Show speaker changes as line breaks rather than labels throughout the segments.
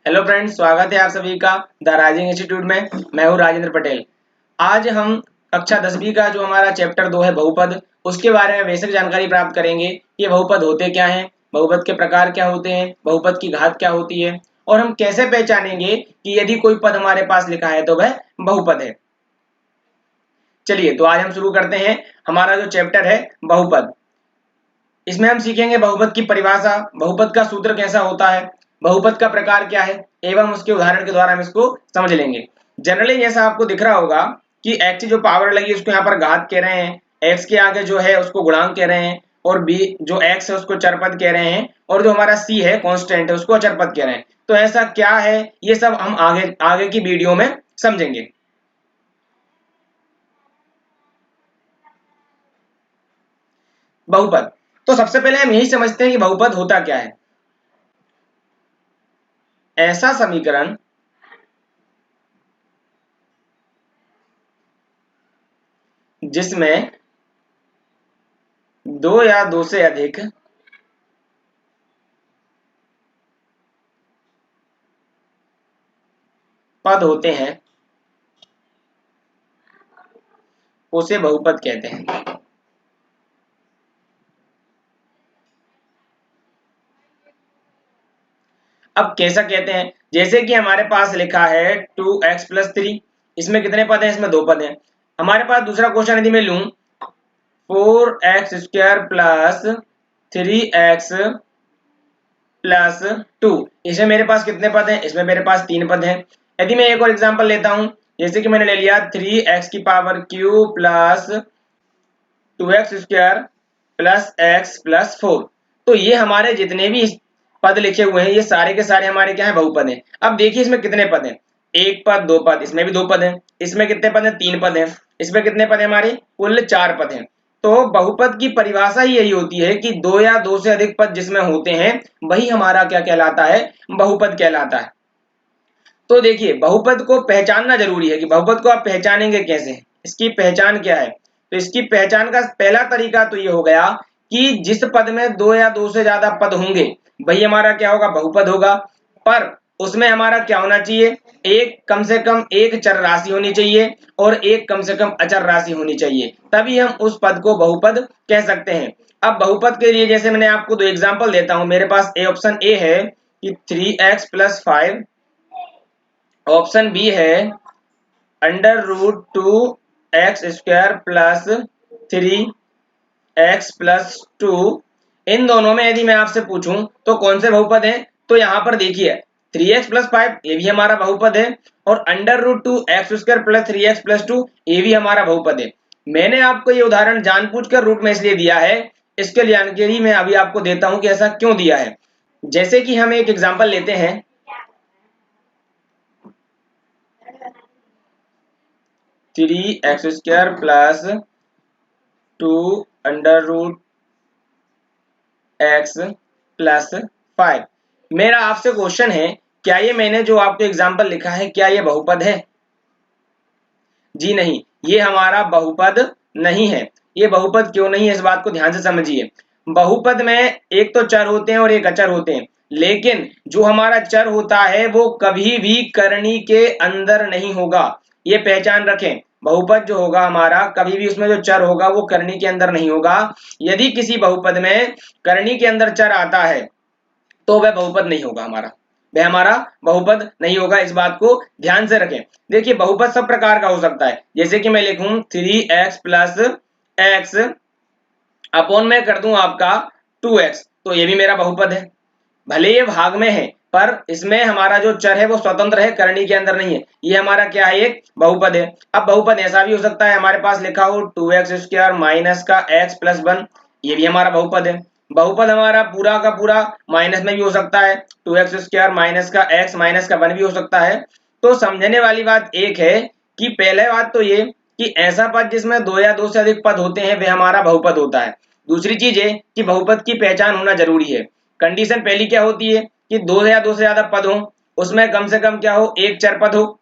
Hello friends, स्वागत है आप सभी का द राइजिंग इंस्टीट्यूट में। मैं हूं राजेंद्र पटेल। आज हम कक्षा 10वीं का जो हमारा चैप्टर 2 है बहुपद, उसके बारे में बेसिक जानकारी प्राप्त करेंगे। ये बहुपद होते क्या हैं, बहुपद के प्रकार क्या होते हैं, बहुपद की घात क्या होती है और हम कैसे पहचानेंगे कि यदि कोई पद हमारे पास लिखा है तो वह बहुपद है। चलिए तो आज हम शुरू करते हैं हमारा जो चैप्टर है बहुपद। इसमें हम सीखेंगे बहुपद की परिभाषा, बहुपद का सूत्र कैसा होता है, बहुपद का प्रकार क्या है एवं उसके उदाहरण के द्वारा हम इसको समझ लेंगे। जनरली जैसा आपको दिख रहा होगा कि x की जो पावर लगी उसको यहाँ पर घात कह रहे हैं, x के आगे जो है उसको गुणांक कह रहे हैं और b जो x है उसको चरपद कह रहे हैं और जो हमारा c है कांस्टेंट है उसको अचरपद कह रहे हैं। तो ऐसा क्या है ये सब हम आगे आगे की वीडियो में समझेंगे। बहुपद, तो सबसे पहले हम यही समझते हैं कि बहुपद होता क्या है। ऐसा समीकरण जिसमें दो या दो से अधिक पद होते हैं उसे बहुपद कहते हैं। अब कैसा कहते हैं, जैसे कि हमारे पास लिखा है 2x+3, इसमें कितने पद हैं, इसमें दो पद हैं। हमारे पास दूसरा क्वेश्चन यदि मैं लूं 4x² प्लस 3x+2, इसमें मेरे पास कितने पद हैं, इसमें मेरे पास तीन पद हैं। यदि मैं एक और एग्जांपल लेता हूं, जैसे कि मैंने ले लिया 3x³ plus 2x² plus x+4, तो ये हमारे जितने भी पद लिखे हुए हैं ये सारे के सारे हमारे क्या है, बहुपद हैं। अब देखिए इसमें कितने पद हैं, एक पद, दो पद, इसमें भी दो पद हैं, इसमें कितने पद हैं, तीन पद हैं, इसमें कितने पद हैं, हमारे कुल चार पद हैं। तो बहुपद की परिभाषा ही यही होती है कि दो या दो से अधिक पद जिसमें होते हैं वही हमारा क्या कहलाता है, बहुपद कहलाता है। तो देखिए बहुपद को पहचानना जरूरी है कि बहुपद को आप पहचानेंगे कैसे, इसकी पहचान क्या है। तो इसकी पहचान का पहला तरीका तो ये हो गया कि जिस पद में दो या दो से ज्यादा पद होंगे वही हमारा क्या होगा, बहुपद होगा। पर उसमें हमारा क्या होना चाहिए, एक कम से कम एक चर राशि होनी चाहिए और एक कम से कम अचर राशि होनी चाहिए, तभी हम उस पद को बहुपद कह सकते हैं। अब बहुपद के लिए जैसे मैंने आपको दो एग्जांपल देता हूं, मेरे पास ऑप्शन ए है कि 3x+5, ऑप्शन बी है √2x² प्लस 3x+2। इन दोनों में यदि मैं आपसे पूछूं तो कौन से बहुपद हैं, तो यहां पर देखिए 3x+5 ये भी हमारा बहुपद है और √2x² प्लस 3x+2 ये भी हमारा बहुपद है। मैंने आपको ये उदाहरण जानबूझकर रूप में इसलिए दिया है, इसके जानकारी मैं अभी आपको देता हूं कि ऐसा क्यों दिया है। जैसे कि हम एक एग्जांपल लेते हैं 3x² प्लस 2√x+5। मेरा आपसे क्वेश्चन है, क्या ये मैंने जो आपको एग्जांपल लिखा है क्या ये बहुपद है? जी नहीं, ये हमारा बहुपद नहीं है। ये बहुपद क्यों नहीं है, इस बात को ध्यान से समझिए। बहुपद में एक तो चर होते हैं और एक अचर होते हैं, लेकिन जो हमारा चर होता है वो कभी भी करनी के अंदर नहीं होगा। ये पहचान रखें, बहुपद जो होगा हमारा कभी भी उसमें जो चर होगा वो करनी के अंदर नहीं होगा। यदि किसी बहुपद में करनी के अंदर चर आता है तो वह बहुपद नहीं होगा, वह हमारा बहुपद नहीं होगा। इस बात को ध्यान से रखें। देखिए बहुपद सब प्रकार का हो सकता है, जैसे कि मैं लिखूं 3x+x अपॉन में कर दूं आपका 2x, तो ये भी मेरा बहुपद है। भले ये भाग में है पर इसमें हमारा जो चर है वो स्वतंत्र है, करनी के अंदर नहीं है, ये हमारा क्या है, एक बहुपद है। अब बहुपद ऐसा भी हो सकता है हमारे पास लिखा हो 2x² माइनस का x+1, ये भी हमारा बहुपद है। बहुपद हमारा पूरा का पूरा माइनस में भी हो सकता है, 2x² माइनस का x माइनस का 1 भी हो सकता है। तो समझने वाली बात एक है कि पहले बात तो ये कि ऐसा पद जिसमें दो या दो से अधिक पद होते हैं वह हमारा बहुपद होता है। दूसरी चीज है कि बहुपद की पहचान होना जरूरी है। कंडीशन पहली क्या होती है कि दो या दो से ज्यादा पद हो, उसमें कम से कम क्या हो, एक चर पद हो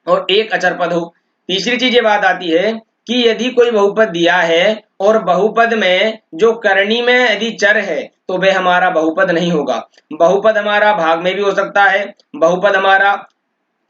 और एक अचर पद हो। तीसरी चीज ये बात आती है कि यदि कोई बहुपद दिया है और बहुपद में जो करनी में यदि चर है तो वह हमारा बहुपद नहीं होगा। बहुपद हमारा भाग में भी हो सकता है, बहुपद हमारा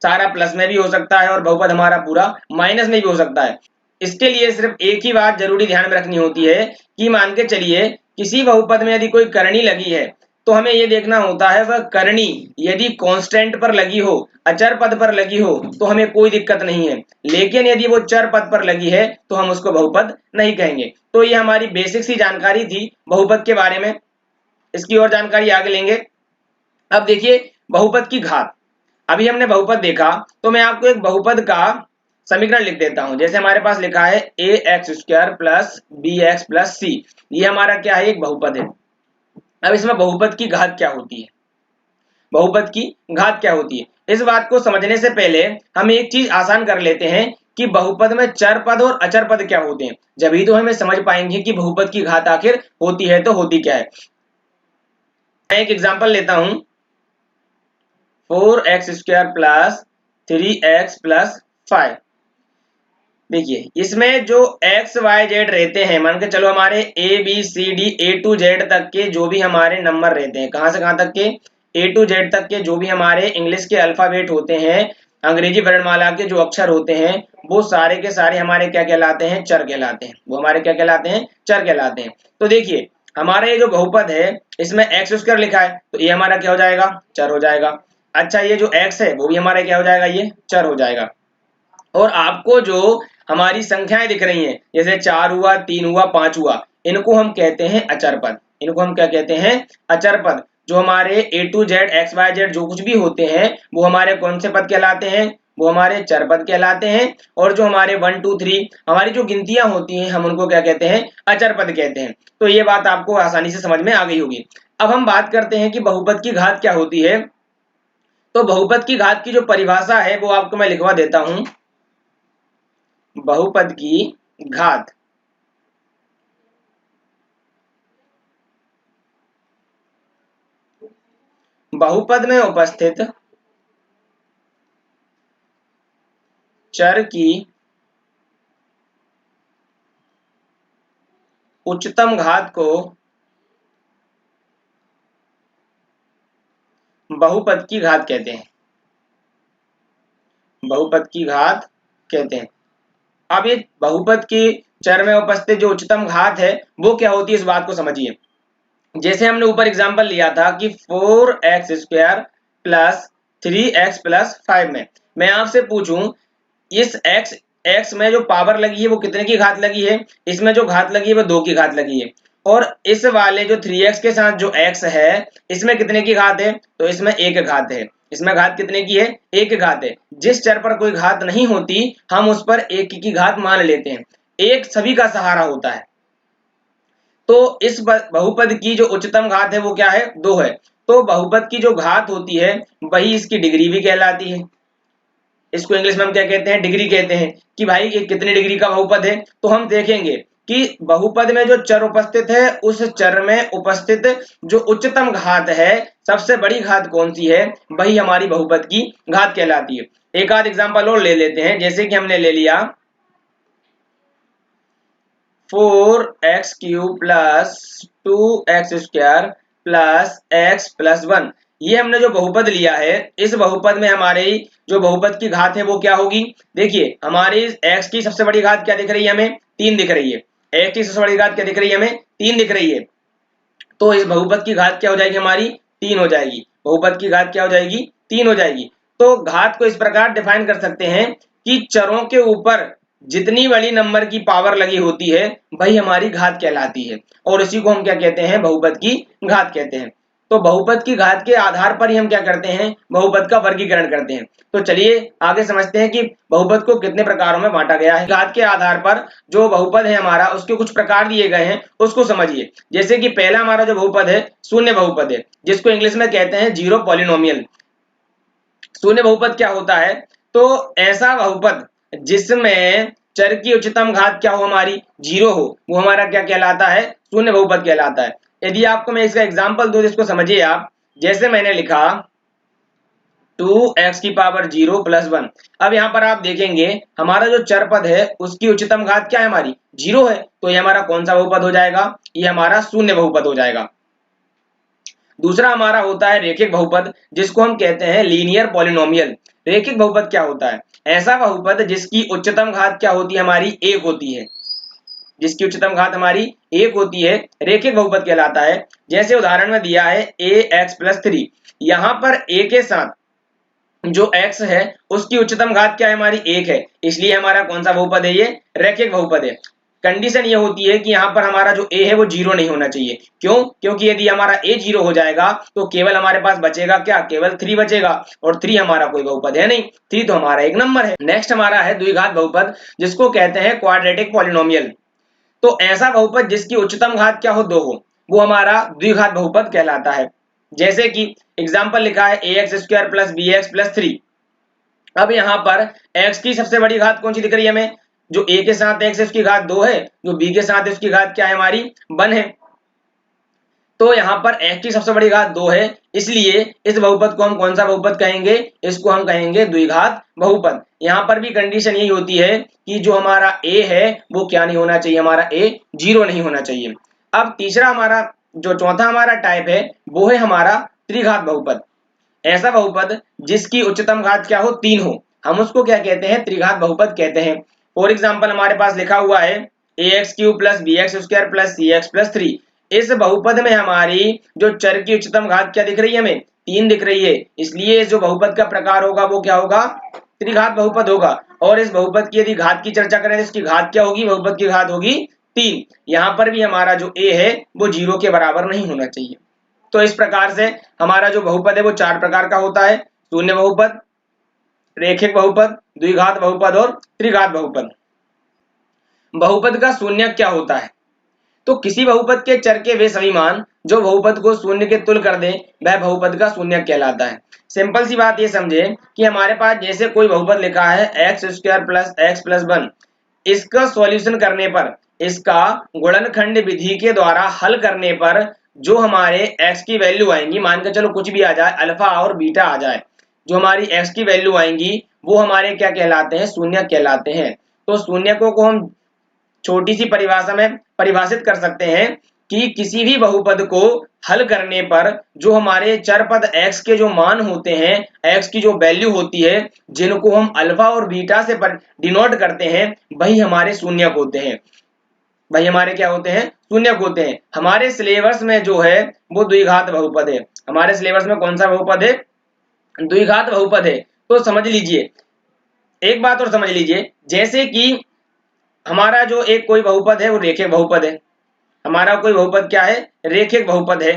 सारा प्लस में भी हो सकता है और बहुपद हमारा पूरा माइनस में भी हो सकता है। इसके लिए सिर्फ एक ही बात जरूरी ध्यान में रखनी होती है कि मान के चलिए किसी बहुपद में यदि कोई करनी लगी है तो हमें यह देखना होता है वह करनी यदि कांस्टेंट पर लगी हो, अचर पद पर लगी हो तो हमें कोई दिक्कत नहीं है, लेकिन यदि वो चर पद पर लगी है तो हम उसको बहुपद नहीं कहेंगे। तो ये हमारी बेसिक सी जानकारी थी बहुपद के बारे में। इसकी और जानकारी आगे लेंगे। अब देखिए बहुपद की घात। अभी हमने बहुपद देखा तो मैं आपको एक बहुपद का समीकरण लिख देता हूं। जैसे हमारे पास लिखा है ax² plus bx plus c, ये हमारा क्या है, एक बहुपद है। अब इसमें बहुपद की घात क्या होती है, बहुपद की घात क्या होती है, इस बात को समझने से पहले हम एक चीज आसान कर लेते हैं कि बहुपद में चर पद और अचर पद क्या होते हैं, जब ही तो हमें समझ पाएंगे कि बहुपद की घात आखिर होती है तो होती क्या है। मैं एक एग्जांपल लेता हूं, 4x² प्लस 3x प्लस 5। देखिए इसमें जो x y z रहते हैं, मान के चलो हमारे a b c d a to z तक के जो भी हमारे नंबर रहते हैं, कहां से कहां तक के, a to z तक के जो भी हमारे इंग्लिश के अल्फाबेट होते हैं, अंग्रेजी वर्णमाला के जो अक्षर होते हैं, वो सारे के सारे हमारे क्या कहलाते हैं, चर कहलाते हैं। वो हमारे क्या कहलाते हैं, चर कहलाते हैं। तो देखिए हमारा ये जो बहुपद है इसमें x² लिखा है तो ये हमारा क्या हो जाएगा, चर हो जाएगा। अच्छा ये जो x है वो भी हमारा क्या हो जाएगा, ये चर हो जाएगा। और आपको जो हमारी संख्याएं दिख रही हैं, जैसे 4 हुआ, 3 हुआ, 5 हुआ, इनको हम कहते हैं अचर पद। इनको हम क्या कहते हैं, अचर पद। जो हमारे a to z x y z जो कुछ भी होते हैं वो हमारे कौन से पद कहलाते हैं, वो हमारे चर पद कहलाते हैं। और जो हमारे 1 2 3 हमारी जो गिनतियां होती हैं हम उनको क्या कहते हैं, अचर पद कहते हैं। तो ये बात आपको आसानी से समझ में आ गई होगी। अब हम बात करते हैं कि बहुपद की घात क्या होती है। तो बहुपद की घात की जो परिभाषा है वो आपको मैं लिखवा देता हूं। बहुपद की घात बहुपद में उपस्थित चर की उच्चतम घात को बहुपद की घात कहते हैं। बहुपद की घात कहते हैं। अब ये बहुपद की चर में उपस्थित जो उच्चतम घात है वो क्या होती है, इस बात को समझिए। जैसे हमने ऊपर एग्जांपल लिया था कि 4x² प्लस 3x प्लस 5 में मैं आपसे पूछूं इस x में जो पावर लगी है वो कितने की घात लगी है, इसमें जो घात लगी है वो 2 की घात लगी है। और इस वाले जो 3x के साथ जो x है इसमें कितने की घात है, तो इसमें 1 घात है। इसमें घात कितने की है, 1 घात है। जिस चर पर कोई घात नहीं होती हम उस पर 1 की घात मान लेते हैं। एक सभी का सहारा होता है। तो इस बहुपद की जो उच्चतम घात है वो क्या है, 2 है। तो बहुपद की जो घात होती है वही इसकी डिग्री भी कहलाती है। इसको इंग्लिश में हम क्या कहते हैं, डिग्री कहते हैं कि भाई ये कितनी डिग्री का बहुपद है। तो हम देखेंगे कि बहुपद में जो चर उपस्थित है उस चर में उपस्थित जो उच्चतम घात है, सबसे बड़ी घात कौन सी है, वही हमारी बहुपद की घात कहलाती है। एक आध एग्जांपल और ले लेते हैं। जैसे कि हमने ले लिया 4x³ plus 2x² plus x plus 1, ये हमने जो बहुपद लिया है इस बहुपद में हमारी जो बहुपद की घात है वो क्या होगी। देखिए हमारी x की सबसे बड़ी घात क्या दिख रही है, हमें 3 दिख रही है। x की सबसे बड़ी घात क्या दिख रही है, हमें 3 दिख रही है। तो इस बहुपद की घात क्या हो जाएगी, हमारी 3 हो जाएगी। बहुपद की घात क्या हो जाएगी, 3 हो जाएगी। तो घात को इस प्रकार डिफाइन कर सकते हैं कि चरों के ऊपर जितनी बड़ी नंबर की पावर लगी होती है वही हमारी घात कहलाती है, और इसी को हम क्या कहते हैं, बहुपद की घात कहते हैं। तो बहुपद की घात के आधार पर ही हम क्या करते हैं, बहुपद का वर्गीकरण करते हैं। तो चलिए आगे समझते हैं कि बहुपद को कितने प्रकारों में बांटा गया है। घात के आधार पर जो बहुपद है हमारा उसके कुछ प्रकार दिए गए हैं, उसको समझिए। जैसे कि पहला हमारा जो बहुपद है शून्य बहुपद है, जिसको इंग्लिश में कहते हैं जीरो पॉलिनोमियल। शून्य बहुपद क्या होता है, तो ऐसा बहुपद जिसमें चर की उच्चतम घात क्या हो, हमारी 0 हो, वो हमारा क्या कहलाता है, शून्य बहुपद कहलाता है। यदि आपको मैं इसका एग्जांपल दूं जिसको समझिए आप। जैसे मैंने लिखा 2x की पावर 0 प्लस 1। अब यहाँ पर आप देखेंगे हमारा जो चर पद है उसकी उच्चतम घात क्या है, हमारी 0 है, तो ये हमारा कौन सा बहुपद हो जाएगा, ये हमारा शून्य बहुपद हो जाएगा। दूसरा हमारा होता है रेखिक बहुपद, जिसको हम कहते हैं लीनियर पॉलिनोमियल। रेखिक बहुपद क्या होता है, ऐसा बहुपद जिसकी उच्चतम घात क्या होती है, हमारी 1 होती है, जिसकी उच्चतम घात हमारी 1 होती है, रेखिक बहुपद कहलाता है। जैसे उदाहरण में दिया है ax प्लस 3, यहाँ पर a के साथ जो x है उसकी उच्चतम घात क्या है, हमारी 1 है, इसलिए हमारा कौन सा बहुपद है, ये रेखिक बहुपद है। कंडीशन ये होती है कि यहाँ पर हमारा जो a है वो 0 नहीं होना चाहिए। क्यों, क्योंकि यदि हमारा a 0 हो जाएगा तो केवल हमारे पास बचेगा क्या, केवल 3 बचेगा, और 3 हमारा कोई बहुपद है नहीं, 3 तो हमारा एक नंबर है। नेक्स्ट हमारा है द्विघात बहुपद, जिसको कहते हैं क्वाड्रेटिक पॉलिनोमियल। तो ऐसा बहुपद जिसकी उच्चतम घात क्या हो, 2 हो, वो हमारा द्विघात बहुपद कहलाता है। जैसे कि एग्जाम्पल लिखा है ax square plus b x plus 3। अब यहाँ पर x की सबसे बड़ी घात कौन सी दिख रही है हमें, जो a के साथ x है उसकी घात 2 है, जो b के साथ है उसकी घात क्या है, हमारी 1 है। तो यहाँ पर x की सबसे बड़ी घात 2 है, इसलिए इस बहुपद को हम कौन सा बहुपद कहेंगे, इसको हम कहेंगे द्विघात बहुपद। यहाँ पर भी कंडीशन यही होती है कि जो हमारा a है वो क्या नहीं होना चाहिए, हमारा a 0 नहीं होना चाहिए। अब तीसरा हमारा जो चौथा हमारा टाइप है वो है हमारा त्रिघात बहुपद। ऐसा बहुपद जिसकी उच्चतम घात क्या हो, 3 हो, हम उसको क्या कहते हैं, त्रिघात बहुपद कहते हैं। फॉर एग्जाम्पल हमारे पास लिखा हुआ है ax³ plus b x square plus c x plus 3। इस बहुपद में हमारी जो चर की उच्चतम घात क्या दिख रही है, हमें 3 दिख रही है, इसलिए जो बहुपद का प्रकार होगा वो क्या होगा, त्रिघात बहुपद होगा। और इस बहुपद की यदि घात की चर्चा करें तो इसकी घात क्या होगी, बहुपद की घात होगी 3। यहाँ पर भी हमारा जो a है वो 0 के बराबर नहीं होना चाहिए। तो इस प्रकार से हमारा जो बहुपद है वो 4 प्रकार का होता है, शून्य बहुपद, रेखिक बहुपद, द्विघात बहुपद और त्रिघात बहुपद। बहुपद का शून्य क्या होता है, तो किसी बहुपद के चर के वे सभी मान जो बहुपद को शून्य के तुल्य कर दें वह बहुपद का शून्य कहलाता है। सिंपल सी बात ये समझे कि हमारे पास जैसे कोई बहुपद लिखा है x square plus x plus 1, इसका सॉल्यूशन करने पर, इसका गुणनखंड विधि के द्वारा हल करने पर जो हमारे x की वैल्यू आएंगी, मान के चलो कुछ भी आ जाए, अल्फा और बीटा आ जाए, जो हमारी x की वैल्यू आएंगी वो हमारे क्या कहलाते हैं, शून्य कहलाते हैं। तो शून्य को हम छोटी सी परिभाषा में परिभाषित कर सकते हैं कि किसी भी बहुपद को हल करने पर जो हमारे चर पद x के जो मान होते हैं, x की जो वैल्यू होती है, जिनको हम अल्फा और बीटा से डिनोट करते हैं, वही हमारे शून्यक होते हैं, वही हमारे क्या होते हैं, शून्यक होते हैं। हमारे सिलेबस में जो है वो द्विघात बहुपद है, हमारे सिलेबस में कौन सा बहुपद है, द्विघात बहुपद है। तो समझ लीजिए, एक बात और समझ लीजिए, जैसे कि हमारा जो एक कोई बहुपद है वो रेखिक बहुपद है, हमारा कोई बहुपद क्या है, रेखिक बहुपद है।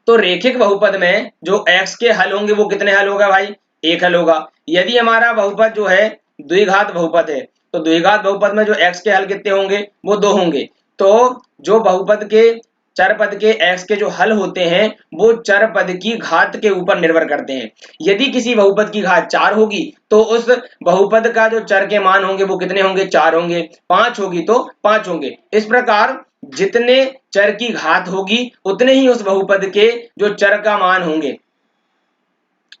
तो रेखिक बहुपद में जो x के हल होंगे वो कितने हल होगा भाई, 1 हल होगा। यदि हमारा बहुपद जो है द्विघात बहुपद है तो द्विघात बहुपद में जो x के हल कितने होंगे, वो 2 होंगे। तो जो बहुपद के चर पद के x के जो हल होते हैं वो चर पद की घात के ऊपर निर्भर करते हैं। यदि किसी बहुपद की घात 4 होगी तो उस बहुपद का जो चर के मान होंगे वो कितने होंगे, 4 होंगे। 5 होगी तो 5 होंगे। इस प्रकार जितने चर की घात होगी उतने ही उस बहुपद के जो चर का मान होंगे।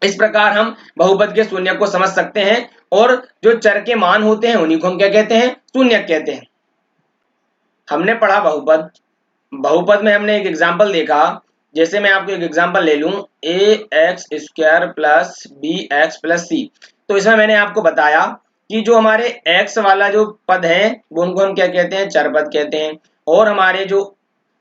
इस प्रकार हम बहुपद के शून्य को समझ सकते हैं, और जो चर के मान होते हैं उन्हीं को हम क्या कहते हैं, शून्य कहते हैं। हमने पढ़ा बहुपद, बहुपद में हमने एक एग्जाम्पल देखा, जैसे मैं आपको एक एग्जाम्पल ले लूं ax square plus b x plus c. तो इसमें मैंने आपको बताया कि जो हमारे x वाला जो पद है वो उनको हम क्या कहते हैं, चर पद कहते हैं, और हमारे जो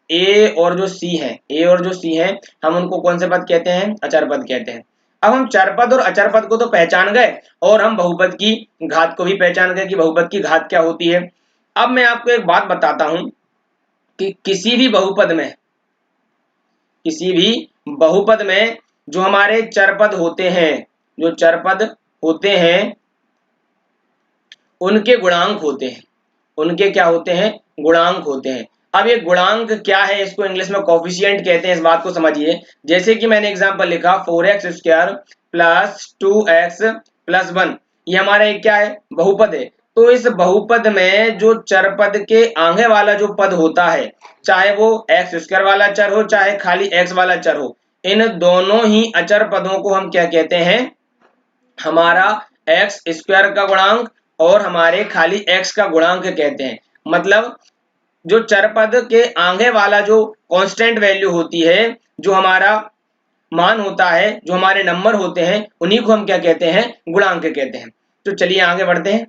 a और जो c है, a और जो c है, हम उनको कौन से पद कहते हैं, अचर पद कहते हैं। अब हम चर पद और अचर पद को तो पहचान गए, और हम बहुपद की घात को भी पहचान गए कि बहुपद की घात क्या होती है। अब मैं आपको एक बात बताता हूं कि किसी भी बहुपद में जो हमारे चरपद होते हैं, जो चरपद होते हैं उनके गुणांक होते हैं, उनके क्या होते हैं, गुणांक होते हैं। अब ये गुणांक क्या है, इसको इंग्लिश में कोफिशिएंट कहते हैं, इस बात को समझिए। जैसे कि मैंने एग्जांपल लिखा 4x square plus 2x plus 1, ये हमारा एक क्या है, बहुपद है। तो इस बहुपद में जो चरपद के आगे वाला जो पद होता है, चाहे वो एक्स स्क्वायर वाला चर हो चाहे खाली एक्स वाला चर हो, इन दोनों ही अचर पदों को हम क्या कहते हैं, हमारा एक्स स्क्वायर का गुणांक और हमारे खाली एक्स का गुणांक कहते हैं। मतलब जो चर पद के आगे वाला जो कांस्टेंट वैल्यू होती है, जो हमारा मान होता है, जो हमारे नंबर होते हैं, उन्हीं को हम क्या कहते हैं, गुणांक कहते हैं। तो चलिए आगे बढ़ते हैं।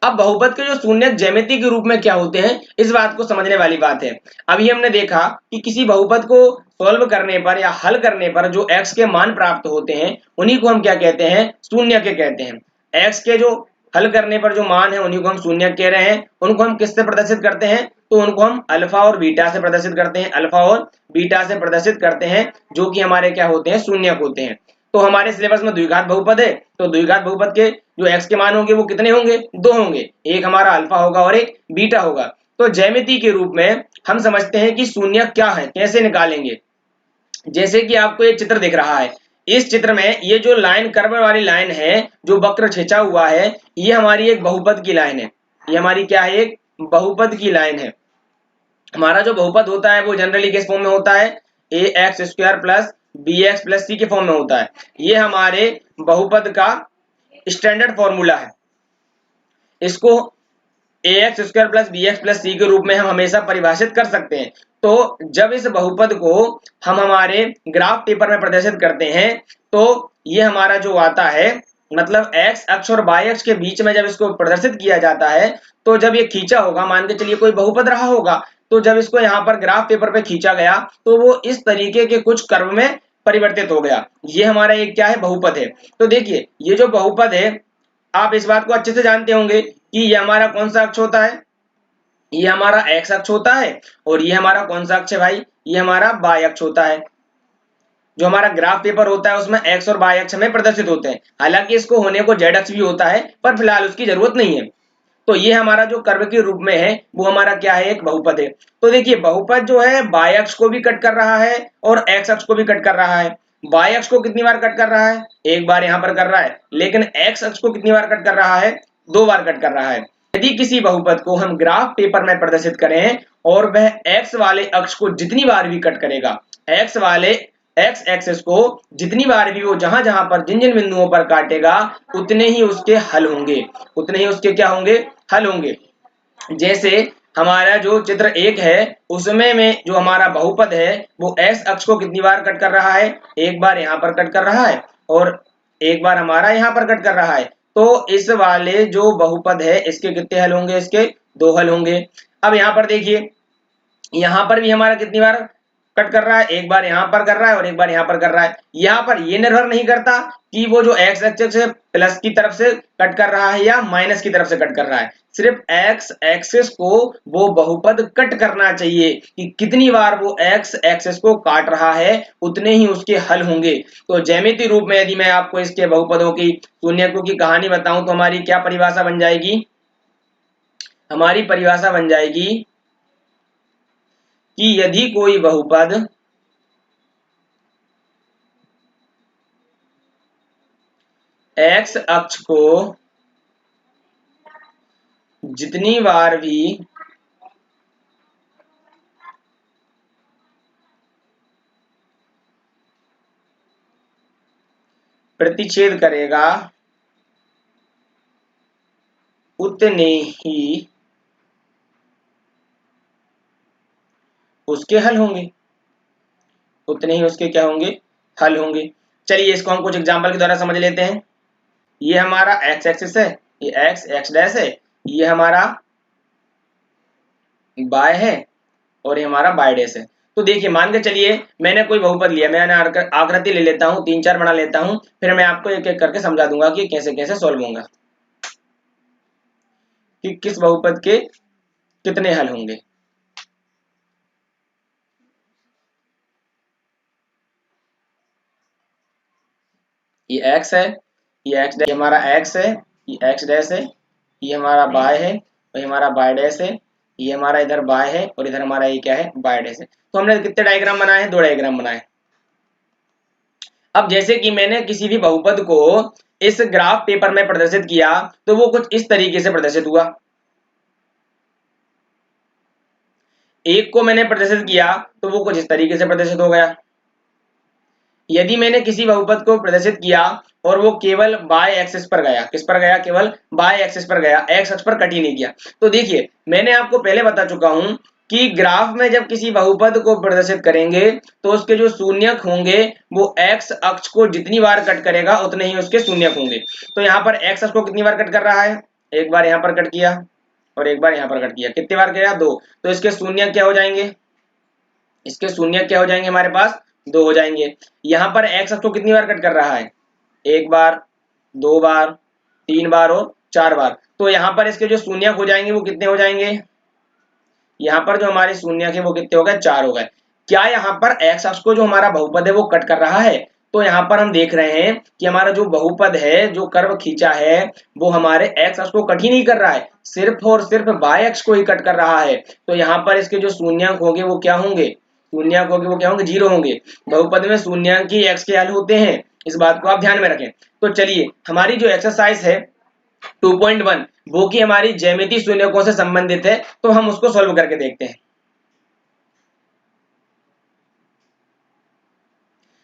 अब बहुपद के जो शून्यक ज्यामिति के रूप में क्या होते हैं, इस बात को समझने वाली बात है। अभी हमने देखा कि किसी बहुपद को सॉल्व करने पर या हल करने पर जो एक्स के मान प्राप्त होते हैं, उन्हीं को हम क्या कहते हैं, शून्यक कहते हैं। एक्स के जो हल करने पर जो मान है, उन्हीं को हम शून्यक कह रहे हैं। उनको हम किससे प्रदर्शित करते हैं, तो उनको हम अल्फा और बीटा से प्रदर्शित करते हैं, अल्फा और बीटा से प्रदर्शित करते हैं, जो कि हमारे क्या होते हैं, शून्यक होते हैं। तो हमारे सिलेबस में द्विघात बहुपद है, तो द्विघात बहुपद के जो एक्स के मान होंगे वो कितने होंगे, दो होंगे, एक हमारा अल्फा होगा और एक बीटा होगा। तो ज्यामिति के रूप में हम समझते हैं कि शून्यक क्या है, कैसे निकालेंगे। जैसे कि आपको एक चित्र दिख रहा है, इस चित्र में ये जो लाइन, कर्व वाली लाइन है, जो वक्र खींचा हुआ है, ये हमारी एक बहुपद की लाइन है। ये हमारी क्या है, एक बहुपद की लाइन है। हमारा जो बहुपद होता है वो जनरली किस फॉर्म में होता है, a x square plus b x plus c के फॉर्म में होता है। ये हमारे बहुपद का स्टैंडर्ड फॉर्मूला है। इसको a x square plus b x plus c के रूप में हम हमेशा परिभाषित कर सकते हैं। तो जब इस बहुपद को हम हमारे ग्राफ पेपर में प्रदर्शित करते हैं, तो ये हमारा जो आता है, मतलब एक्स अक्ष और वाई अक्ष के बीच में जब इसको प्रदर्शित किया जाता है, तो जब ये खींचा होगा, मान के चलिए कोई बहुपद रहा होगा, तो जब इसको यहाँ पर ग्राफ पेपर पे खींचा गया, तो वो इस तरीके के कुछ कर्व में परिवर्तित हो गया। ये हमारा एक क्या है, बहुपद है। तो देखिए ये जो बहुपद है, आप इस बात को अच्छे से जानते होंगे कि ये हमारा कौन सा अक्ष होता है, ये हमारा एक्स अक्ष होता है, और ये हमारा कौन सा अक्ष है भाई, ये हमारा वाई अक्ष होता है। जो हमारा ग्राफ पेपर होता है उसमें एक्स और वाई अक्ष में प्रदर्शित होते हैं। हालांकि इसको होने को जेड अक्ष भी होता है, पर फिलहाल उसकी जरूरत नहीं है। तो ये हमारा जो कर्व के रूप में है, वो हमारा क्या है, एक बहुपद है। तो देखिए बहुपद जो है वाई अक्ष को भी कट कर रहा है और एक्स अक्ष को भी कट कर रहा है। वाई अक्ष को कितनी बार कट कर रहा है, एक बार यहाँ पर कर रहा है, लेकिन एक्स अक्ष को कितनी बार कट कर रहा है, दो बार कट कर रहा है। यदि किसी बहुपद को हम ग्राफ पेपर में प्रदर्शित करें और वह एक्स वाले अक्ष को जितनी बार भी कट करेगा, एक्स वाले एक्स एक्सिस को जितनी बार भी वो जहां जहां पर जिन जिन बिंदुओं पर काटेगा, उतने ही उसके हल होंगे, उतने ही उसके क्या होंगे, हल होंगे। जैसे हमारा जो चित्र एक है, उसमें में जो हमारा बहुपद है, वो एक्स अक्ष को कितनी बार कट कर रहा है, एक बार यहाँ पर कट कर रहा है और एक बार हमारा यहाँ पर कट कर रहा है। तो इस वाले जो बहुपद है, इसके कितने हल होंगे, इसके दो हल होंगे। अब यहाँ पर देखिए, यहाँ पर भी हमारा कितनी बार कट कर रहा है, एक बार यहाँ पर कर रहा है और एक बार यहाँ पर कर रहा है। यहाँ पर ये निर्भर नहीं करता कि वो जो एक्स एक्सिस से प्लस की तरफ से कट कर रहा है या माइनस की तरफ से कट कर रहा है, सिर्फ एक्स एक्सिस को वो बहुपद कट करना चाहिए कि कितनी बार वो एक्स एक्सिस को काट रहा है, उतने ही उसके हल होंगे। तो ज्यामिति रूप में यदि मैं आपको इसके बहुपदों की शून्यकों की कहानी बताऊं, तो हमारी क्या परिभाषा बन जाएगी, हमारी परिभाषा बन जाएगी कि यदि कोई बहुपद एक्स अक्ष को जितनी बार भी प्रतिच्छेद करेगा, उतने ही उसके हल होंगे, उतने ही उसके क्या होंगे, हल होंगे। चलिए इसको हम कुछ एग्जांपल के द्वारा समझ लेते हैं। ये हमारा एक्स एक्सिस है, ये एक्स एक्स डैश है, ये हमारा बाय है और ये हमारा बाय डैश है। तो देखिए मान के चलिए मैंने कोई बहुपद लिया, मैंने आकृति ले लेता हूँ, तीन चार बना लेता हूँ, फिर मैं आपको एक एक करके समझा दूंगा कि कैसे कैसे सॉल्व होगा, कि किस बहुपद के कितने हल होंगे। ये एक्स है, ये एक्स हमारा एक्स है, ये एक्स डैश है, ये हमारा बाय है और ये हमारा बाय डैश है, ये हमारा इधर बाय है और इधर हमारा ये क्या है, बाय डैश है। तो हमने कितने डायग्राम बनाए हैं, दो डायग्राम बनाए। अब जैसे कि मैंने किसी भी बहुपद को इस ग्राफ पेपर में प्रदर्शित किया, तो वो कुछ इस तरीके से प्रदर्शित हुआ। 1 को मैंने प्रदर्शित किया तो वो कुछ इस तरीके से प्रदर्शित हो गया। यदि मैंने किसी बहुपद को प्रदर्शित किया और वो केवल बाय एक्सिस पर गया, किस पर गया, केवल बाय एक्सिस पर गया, एक्स अक्ष पर कट ही नहीं किया, तो देखिए मैंने आपको पहले बता चुका हूं कि ग्राफ में जब किसी बहुपद को प्रदर्शित करेंगे तो उसके जो शून्यक होंगे वो एक्स अक्ष को जितनी बार कट करेगा उतने ही उसके शून्यक होंगे। तो यहाँ पर एक्स अक्ष को कितनी बार कट कर रहा है, एक बार यहाँ पर कट किया और एक बार यहाँ पर कट किया, कितनी बार किया, 2। तो इसके शून्यक क्या हो जाएंगे, इसके शून्यक क्या हो जाएंगे, हमारे पास 2 हो जाएंगे। यहाँ पर एक्स अक्ष को कितनी बार कट कर रहा है, एक बार, 2 बार, 3 बार और 4 बार। तो यहाँ पर इसके जो शून्यक हो जाएंगे वो कितने हो जाएंगे, यहाँ पर जो हमारे शून्यक है वो कितने हो गए, 4 हो गए। क्या यहाँ पर एक्स अक्ष को जो हमारा बहुपद है वो कट कर रहा है, तो यहाँ पर हम देख रहे हैं कि हमारा जो बहुपद है, जो कर्व खींचा है वो हमारे एक्स अक्ष को कट ही नहीं कर रहा है, सिर्फ और सिर्फ वाई अक्ष को ही कट कर रहा है। तो यहाँ पर इसके जो शून्यक होंगे वो क्या होंगे, शून्यक होंगे वो क्या होंगे, 0 होंगे। बहुपद में शून्यक ही एक्स के हल होते हैं, इस बात को आप ध्यान में रखें। तो चलिए हमारी जो एक्सरसाइज है 2.1 वो की हमारी ज्यामितीय शून्यकों से संबंधित है, तो हम उसको सॉल्व करके देखते हैं।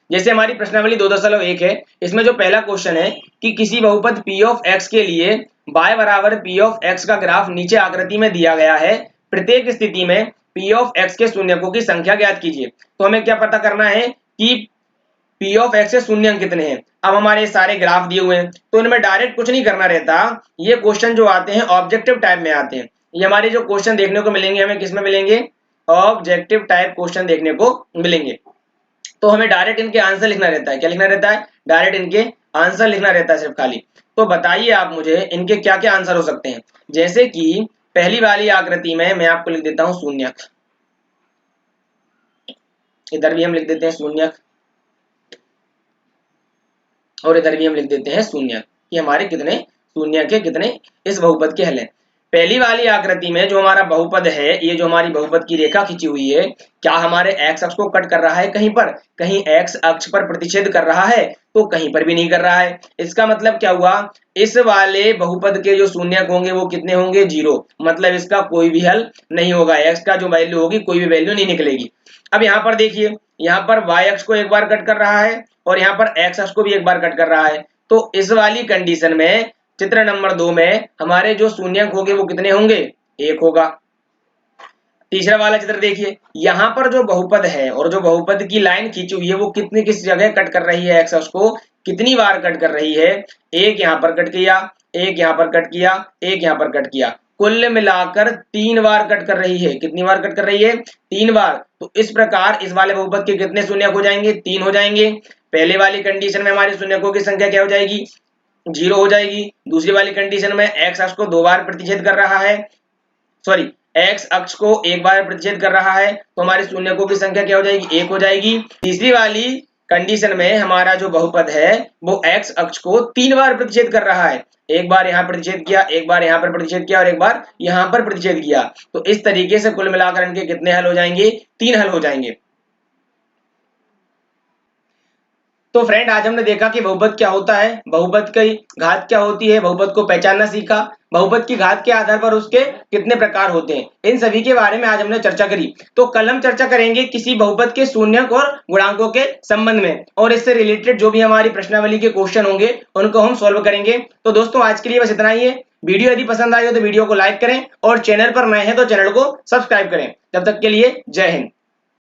जैसे हमारी प्रश्नावली 2.1 है, इसमें जो पहला क्वेश्चन है कि किसी बहुपद p ऑफ x के लिए y बराबर p ऑफ x का ग्राफ नीचे आकृति में दिया गया है, प्रत्येक स्थिति में p ऑफ x के शून्यकों की संख्या ज्ञात कीजिए। तो हमें क्या पता करना है कि p ऑफ x के शून्यक कितने हैं। अब हमारे सारे ग्राफ दिए हुए हैं तो इनमें डायरेक्ट कुछ नहीं करना रहता, ये क्वेश्चन जो आते हैं ऑब्जेक्टिव टाइप में आते हैं। ये हमारे जो क्वेश्चन देखने को मिलेंगे हमें किस में मिलेंगे, ऑब्जेक्टिव टाइप क्वेश्चन देखने को मिलेंगे। तो हमें डायरेक्ट इनके आंसर लिखना रहता है, क्या लिखना रहता है, डायरेक्ट इनके आंसर लिखना रहता है सिर्फ खाली। तो बताइए आप मुझे इनके क्या क्या आंसर हो सकते हैं। जैसे कि पहली वाली आकृति में मैं आपको लिख देता हूं शून्यक, इधर भी हम लिख देते हैं शून्यक और इधर भी हम लिख देते हैं शून्यक। ये हमारे कितने शून्यक है, कितने इस बहुपद के हल है। पहली वाली आकृति में जो हमारा बहुपद है, ये जो हमारी बहुपद की रेखा खींची हुई है, क्या हमारे एक्स अक्ष को कट कर रहा है कहीं पर, कहीं एक्स अक्ष पर प्रतिच्छेद कर रहा है, तो कहीं पर भी नहीं कर रहा है। इसका मतलब क्या हुआ, इस वाले बहुपद के जो शून्यक होंगे वो कितने होंगे, 0। मतलब इसका कोई भी हल नहीं होगा, एक्स का जो वैल्यू होगी कोई भी वैल्यू नहीं निकलेगी। अब यहाँ पर देखिए, यहाँ पर वाई अक्ष को एक बार कट कर रहा है और यहाँ पर एक्स अक्ष को भी एक बार कट कर रहा है। तो इस वाली कंडीशन में चित्र नंबर 2 में हमारे जो शून्यक होंगे वो कितने होंगे, 1 होगा। तीसरा वाला चित्र देखिए, यहाँ पर जो बहुपद है और जो बहुपद की लाइन खींची हुई है वो कितनी किस जगह कट कर रही है, एक्स अक्ष को कितनी बार कट कर रही है, एक यहाँ पर कट किया, एक यहाँ पर कट किया, एक यहाँ पर कट किया, कुल मिलाकर 3 बार कट कर रही है। कितनी बार कट कर रही है, 3 बार। तो इस प्रकार इस वाले बहुपद के कितने शून्यक हो जाएंगे, 3 हो जाएंगे। पहले वाली कंडीशन में हमारे शून्यकों की संख्या क्या हो जाएगी, 0 हो जाएगी। दूसरी वाली कंडीशन में एक्स अक्ष को 2 बार प्रतिच्छेद कर रहा है, सॉरी एक्स अक्ष को 1 बार प्रतिच्छेद कर रहा है, तो हमारे शून्यकों की संख्या क्या हो जाएगी, 1 हो जाएगी। तीसरी वाली कंडीशन में हमारा जो बहुपद है वो एक्स अक्ष को 3 बार प्रतिच्छेद कर रहा है, एक बार यहाँ प्रतिच्छेद किया, एक बार यहाँ पर प्रतिच्छेद किया और एक बार यहाँ पर प्रतिच्छेद किया। तो इस तरीके से कुल मिलाकर इनके कितने हल हो जाएंगे, 3 हल हो जाएंगे। तो फ्रेंड आज हमने देखा कि बहुपद क्या होता है, बहुपद की घात क्या होती है, बहुपद को पहचानना सीखा, बहुपद की घात के आधार पर उसके कितने प्रकार होते हैं, इन सभी के बारे में आज हमने चर्चा करी। तो कल हम चर्चा करेंगे किसी बहुपद के शून्यक और गुणांकों के संबंध में, और इससे रिलेटेड जो भी हमारी प्रश्नावली के क्वेश्चन होंगे उनको हम सॉल्व करेंगे। तो दोस्तों आज के लिए बस इतना ही है। वीडियो यदि पसंद आई हो तो वीडियो को लाइक करें और चैनल पर नए हैं तो चैनल को सब्सक्राइब करें। तब तक के लिए जय हिंद।